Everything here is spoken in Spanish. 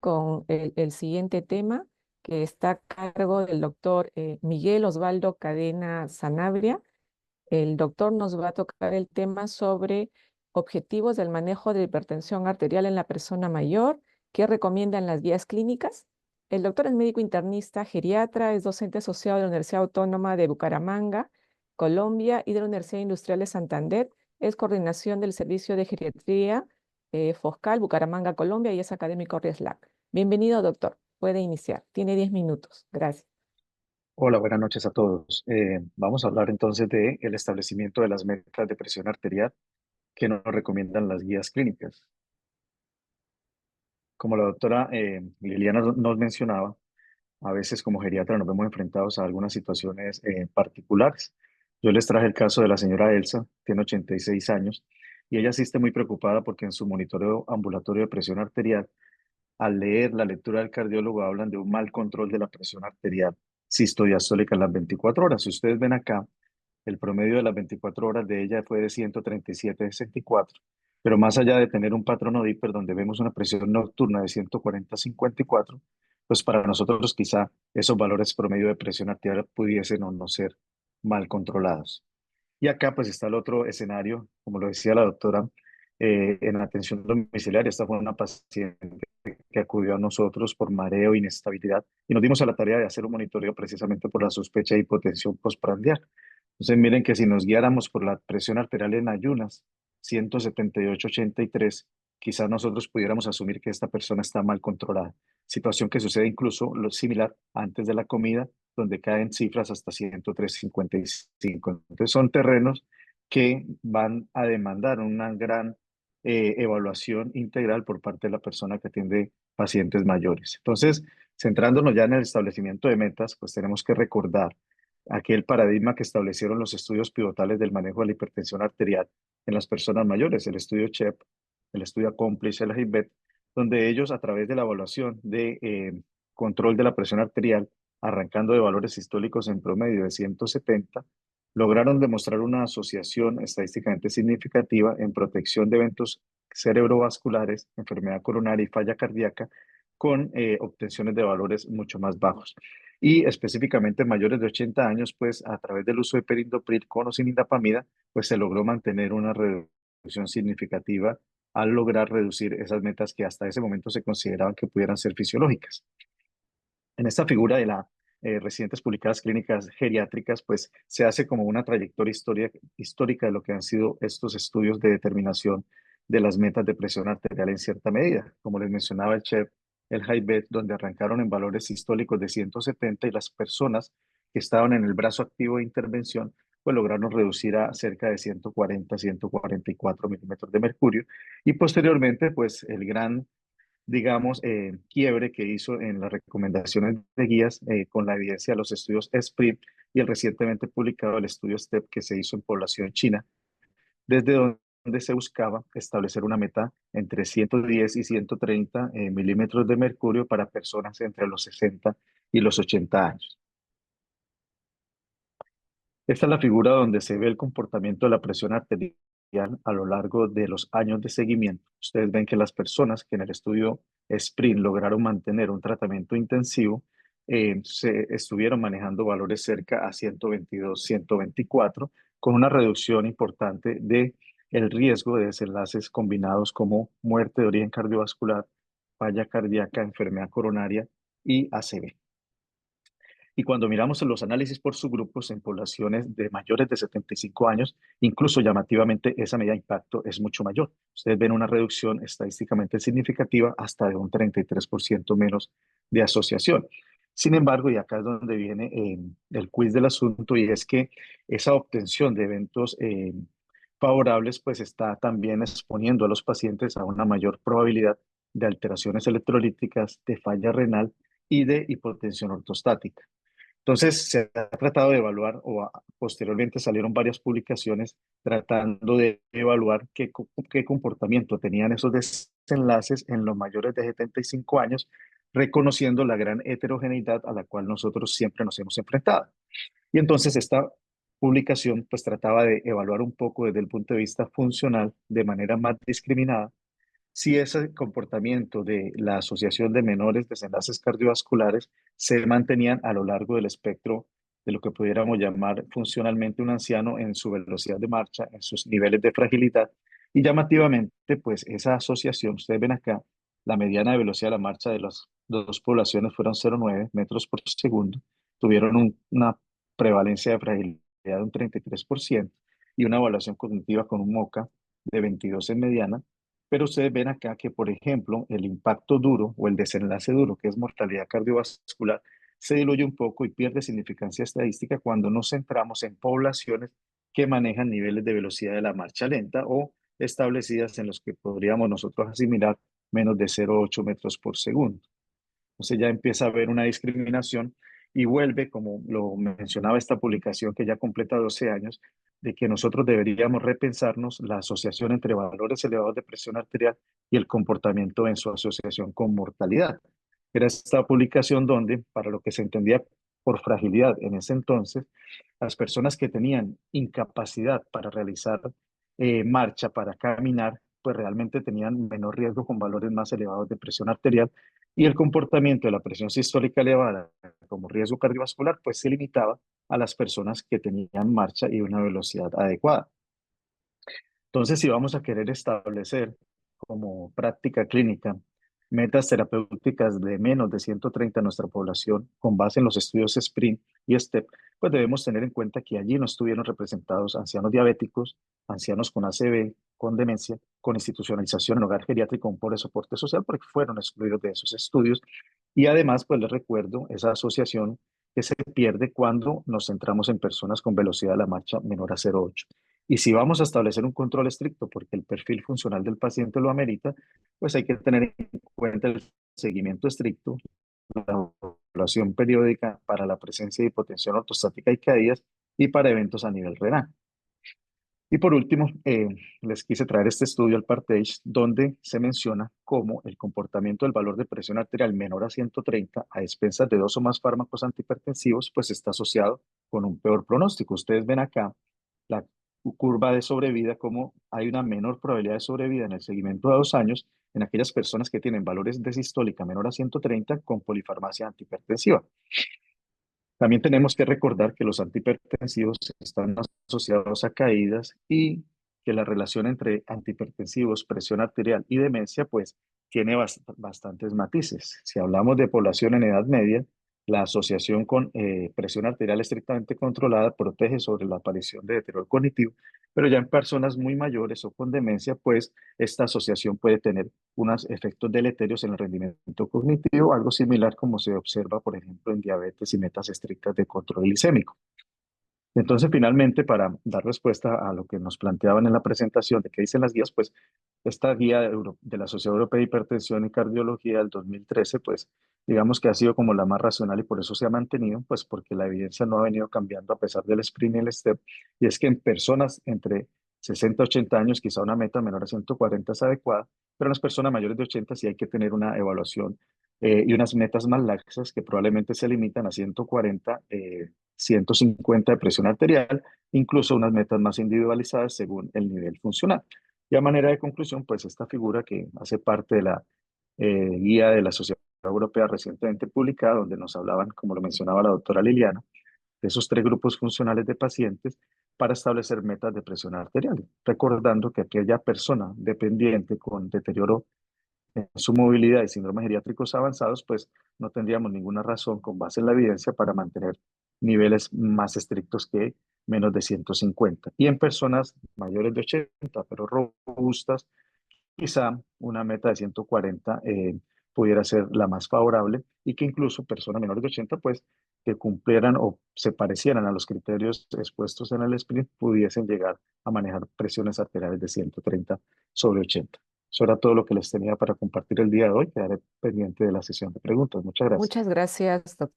con el siguiente tema que está a cargo del doctor Miguel Osvaldo Cadena Sanabria. El doctor nos va a tocar el tema sobre objetivos del manejo de hipertensión arterial en la persona mayor, qué recomiendan las guías clínicas. El doctor es médico internista, geriatra, es docente asociado de la Universidad Autónoma de Bucaramanga, Colombia, y de la Universidad Industrial de Santander. Es coordinación del Servicio de Geriatría Foscal, Bucaramanga, Colombia, y es académico RIESLAC. Bienvenido, doctor. Puede iniciar. Tiene 10 minutos. Gracias. Hola, buenas noches a todos. Vamos a hablar entonces de el establecimiento de las metas de presión arterial que nos recomiendan las guías clínicas. Como la doctora Liliana nos mencionaba, a veces como geriatra nos vemos enfrentados a algunas situaciones particulares. Yo les traje el caso de la señora Elsa, tiene 86 años, y ella sí está muy preocupada porque en su monitoreo ambulatorio de presión arterial, al leer la lectura del cardiólogo, hablan de un mal control de la presión arterial sistodiastólica en las 24 horas. Si ustedes ven acá, el promedio de las 24 horas de ella fue de 137,64, pero más allá de tener un patrón ODIPER donde vemos una presión nocturna de 140,54, pues para nosotros quizá esos valores promedio de presión arterial pudiesen o no ser mal controlados. Y acá pues está el otro escenario, como lo decía la doctora, en atención domiciliaria. Esta fue una paciente que acudió a nosotros por mareo, inestabilidad, y nos dimos a la tarea de hacer un monitoreo precisamente por la sospecha de hipotensión postprandial. Entonces miren que si nos guiáramos por la presión arterial en ayunas, 178,83, quizás nosotros pudiéramos asumir que esta persona está mal controlada. Situación que sucede incluso lo similar antes de la comida, donde caen cifras hasta 103,55. Entonces son terrenos que van a demandar una gran evaluación integral por parte de la persona que atiende pacientes mayores. Entonces, centrándonos ya en el establecimiento de metas, pues tenemos que recordar aquel paradigma que establecieron los estudios pivotales del manejo de la hipertensión arterial en las personas mayores, el estudio CHEP, el estudio Accomplish, el HIBET, donde ellos a través de la evaluación de control de la presión arterial, arrancando de valores históricos en promedio de 170, lograron demostrar una asociación estadísticamente significativa en protección de eventos cerebrovasculares, enfermedad coronaria y falla cardíaca, con obtenciones de valores mucho más bajos. Y específicamente en mayores de 80 años, pues a través del uso de perindopril con o sin indapamida, pues se logró mantener una reducción significativa al lograr reducir esas metas que hasta ese momento se consideraban que pudieran ser fisiológicas. En esta figura de las recientes publicadas clínicas geriátricas, pues se hace como una trayectoria histórica de lo que han sido estos estudios de determinación de las metas de presión arterial en cierta medida. Como les mencionaba el chef, el HIBET, donde arrancaron en valores históricos de 170 y las personas que estaban en el brazo activo de intervención, pues lograron reducir a cerca de 140, 144 milímetros de mercurio. Y posteriormente, pues el gran digamos, quiebre que hizo en las recomendaciones de guías con la evidencia de los estudios SPRINT y el recientemente publicado el estudio STEP que se hizo en población china, desde donde se buscaba establecer una meta entre 110 y 130 milímetros de mercurio para personas entre los 60 y los 80 años. Esta es la figura donde se ve el comportamiento de la presión arterial a lo largo de los años de seguimiento. Ustedes ven que las personas que en el estudio SPRINT lograron mantener un tratamiento intensivo, se estuvieron manejando valores cerca a 122, 124, con una reducción importante de el riesgo de desenlaces combinados como muerte de origen cardiovascular, falla cardíaca, enfermedad coronaria y ACV. Y cuando miramos en los análisis por subgrupos en poblaciones de mayores de 75 años, incluso llamativamente esa medida de impacto es mucho mayor. Ustedes ven una reducción estadísticamente significativa hasta de un 33% menos de asociación. Sin embargo, y acá es donde viene el quiz del asunto, y es que esa obtención de eventos favorables pues está también exponiendo a los pacientes a una mayor probabilidad de alteraciones electrolíticas, de falla renal y de hipotensión ortostática. Entonces, se ha tratado de evaluar, posteriormente salieron varias publicaciones tratando de evaluar qué comportamiento tenían esos desenlaces en los mayores de 75 años, reconociendo la gran heterogeneidad a la cual nosotros siempre nos hemos enfrentado. Y entonces esta publicación pues trataba de evaluar un poco desde el punto de vista funcional, de manera más discriminada, si ese comportamiento de la asociación de menores desenlaces cardiovasculares se mantenían a lo largo del espectro de lo que pudiéramos llamar funcionalmente un anciano en su velocidad de marcha, en sus niveles de fragilidad. Y llamativamente, pues esa asociación, ustedes ven acá, la mediana de velocidad de la marcha de las dos poblaciones fueron 0,9 metros por segundo, tuvieron una prevalencia de fragilidad de un 33% y una evaluación cognitiva con un MoCA de 22 en mediana. Pero ustedes ven acá que, por ejemplo, el impacto duro o el desenlace duro, que es mortalidad cardiovascular, se diluye un poco y pierde significancia estadística cuando nos centramos en poblaciones que manejan niveles de velocidad de la marcha lenta o establecidas en los que podríamos nosotros asimilar menos de 0,8 metros por segundo. Entonces ya empieza a haber una discriminación y vuelve, como lo mencionaba esta publicación que ya completa 12 años, de que nosotros deberíamos repensarnos la asociación entre valores elevados de presión arterial y el comportamiento en su asociación con mortalidad. Era esta publicación donde, para lo que se entendía por fragilidad en ese entonces, las personas que tenían incapacidad para realizar marcha, para caminar, pues realmente tenían menor riesgo con valores más elevados de presión arterial y el comportamiento de la presión sistólica elevada como riesgo cardiovascular, pues se limitaba a las personas que tenían marcha y una velocidad adecuada. Entonces, si vamos a querer establecer como práctica clínica metas terapéuticas de menos de 130 en nuestra población con base en los estudios SPRINT y STEP, pues debemos tener en cuenta que allí no estuvieron representados ancianos diabéticos, ancianos con ACV, con demencia, con institucionalización en hogar geriátrico, con pobre soporte social, porque fueron excluidos de esos estudios. Y además, pues les recuerdo esa asociación que se pierde cuando nos centramos en personas con velocidad de la marcha menor a 0,8. Y si vamos a establecer un control estricto porque el perfil funcional del paciente lo amerita, pues hay que tener en cuenta el seguimiento estricto, la evaluación periódica para la presencia de hipotensión ortostática y caídas y para eventos a nivel renal. Y por último, les quise traer este estudio al Partage, donde se menciona cómo el comportamiento del valor de presión arterial menor a 130 a expensas de dos o más fármacos antihipertensivos, pues está asociado con un peor pronóstico. Ustedes ven acá la curva de sobrevida, como hay una menor probabilidad de sobrevida en el seguimiento de 2 años en aquellas personas que tienen valores de sistólica menor a 130 con polifarmacia antihipertensiva. También tenemos que recordar que los antihipertensivos están asociados a caídas y que la relación entre antihipertensivos, presión arterial y demencia, pues tiene bastantes matices. Si hablamos de población en edad media, la asociación con presión arterial estrictamente controlada protege sobre la aparición de deterioro cognitivo, pero ya en personas muy mayores o con demencia, pues esta asociación puede tener unos efectos deleterios en el rendimiento cognitivo, algo similar como se observa, por ejemplo, en diabetes y metas estrictas de control glicémico. Entonces, finalmente, para dar respuesta a lo que nos planteaban en la presentación de qué dicen las guías, pues esta guía de la Sociedad Europea de Hipertensión y Cardiología del 2013, pues digamos que ha sido como la más racional y por eso se ha mantenido, pues porque la evidencia no ha venido cambiando a pesar del sprint y el step, y es que en personas entre 60 y 80 años quizá una meta menor a 140 es adecuada, pero en las personas mayores de 80 sí hay que tener una evaluación y unas metas más laxas que probablemente se limitan a 140, 150 de presión arterial, incluso unas metas más individualizadas según el nivel funcional. Y a manera de conclusión, pues esta figura que hace parte de la guía de la Sociedad Europea recientemente publicada, donde nos hablaban, como lo mencionaba la doctora Liliana, de esos tres grupos funcionales de pacientes para establecer metas de presión arterial, recordando que aquella persona dependiente con deterioro en su movilidad y síndromes geriátricos avanzados, pues no tendríamos ninguna razón con base en la evidencia para mantener niveles más estrictos que menos de 150. Y en personas mayores de 80, pero robustas, quizá una meta de 140 pudiera ser la más favorable y que incluso personas menores de 80, pues que cumplieran o se parecieran a los criterios expuestos en el sprint, pudiesen llegar a manejar presiones arteriales de 130 sobre 80. Eso era todo lo que les tenía para compartir el día de hoy. Quedaré pendiente de la sesión de preguntas. Muchas gracias. Muchas gracias, doctor.